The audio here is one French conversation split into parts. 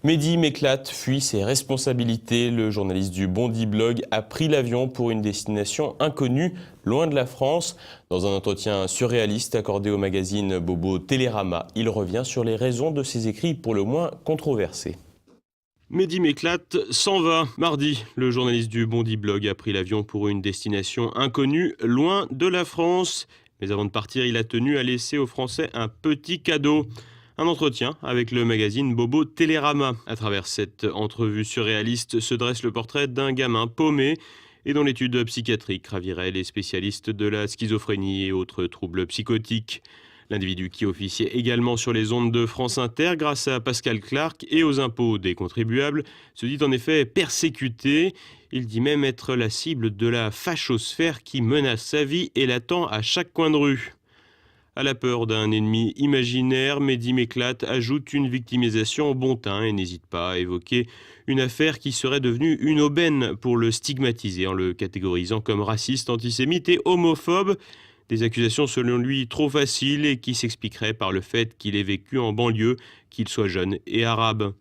Mehdi m'éclate, fuit ses responsabilités. Le journaliste du Bondi Blog a pris l'avion pour une destination inconnue, loin de la France. Dans un entretien surréaliste accordé au magazine Bobo Télérama, il revient sur les raisons de ses écrits pour le moins controversés. Mehdi m'éclate s'en va. Mardi, le journaliste du Bondi Blog a pris l'avion pour une destination inconnue, loin de la France. Mais avant de partir, il a tenu à laisser aux Français un petit cadeau. Un entretien avec le magazine Bobo Télérama. À travers cette entrevue surréaliste se dresse le portrait d'un gamin paumé et dont l'étude psychiatrique ravirait les spécialistes de la schizophrénie et autres troubles psychotiques. L'individu qui officiait également sur les ondes de France Inter grâce à Pascal Clark et aux impôts des contribuables se dit en effet persécuté. Il dit même être la cible de la fachosphère qui menace sa vie et l'attend à chaque coin de rue. À la peur d'un ennemi imaginaire, Mehdi m'éclate ajoute une victimisation au bon teint et n'hésite pas à évoquer une affaire qui serait devenue une aubaine pour le stigmatiser en le catégorisant comme raciste, antisémite et homophobe. Des accusations selon lui trop faciles et qui s'expliqueraient par le fait qu'il ait vécu en banlieue, qu'il soit jeune et arabe.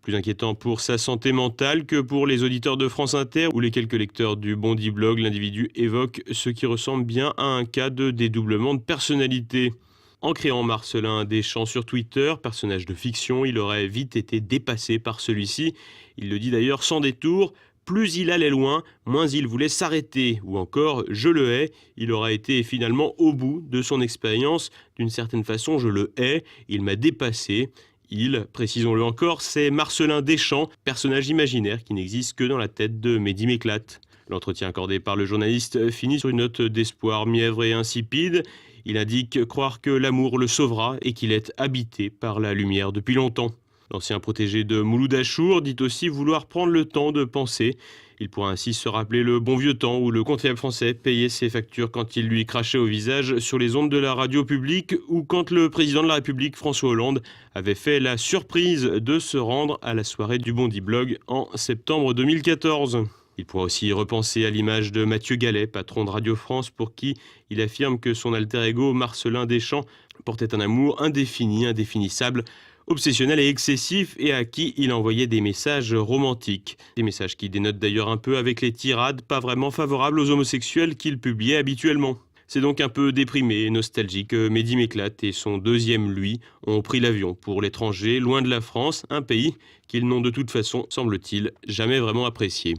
Plus inquiétant pour sa santé mentale que pour les auditeurs de France Inter ou les quelques lecteurs du Bondi Blog, l'individu évoque ce qui ressemble bien à un cas de dédoublement de personnalité. En créant Marcellin Deschamps sur Twitter, personnage de fiction, il aurait vite été dépassé par celui-ci. Il le dit d'ailleurs sans détour. Plus il allait loin, moins il voulait s'arrêter. Ou encore, je le hais, il aura été finalement au bout de son expérience. D'une certaine façon, je le hais, il m'a dépassé. Il, précisons-le encore, c'est Marcellin Deschamps, personnage imaginaire qui n'existe que dans la tête de Mehdi m'éclate. L'entretien accordé par le journaliste finit sur une note d'espoir mièvre et insipide. Il indique croire que l'amour le sauvera et qu'il est habité par la lumière depuis longtemps. L'ancien protégé de Mouloud Achour dit aussi vouloir prendre le temps de penser. Il pourra ainsi se rappeler le bon vieux temps où le contribuable français payait ses factures quand il lui crachait au visage sur les ondes de la radio publique ou quand le président de la République, François Hollande, avait fait la surprise de se rendre à la soirée du Bondi Blog en septembre 2014. Il pourra aussi repenser à l'image de Mathieu Gallet, patron de Radio France, pour qui il affirme que son alter ego, Marcellin Deschamps, portait un amour indéfini, indéfinissable, obsessionnel et excessif, et à qui il envoyait des messages romantiques. Des messages qui dénotent d'ailleurs un peu avec les tirades pas vraiment favorables aux homosexuels qu'il publiait habituellement. C'est donc un peu déprimé et nostalgique que Mehdi m'éclate et son deuxième lui ont pris l'avion pour l'étranger, loin de la France, un pays qu'ils n'ont de toute façon, semble-t-il, jamais vraiment apprécié.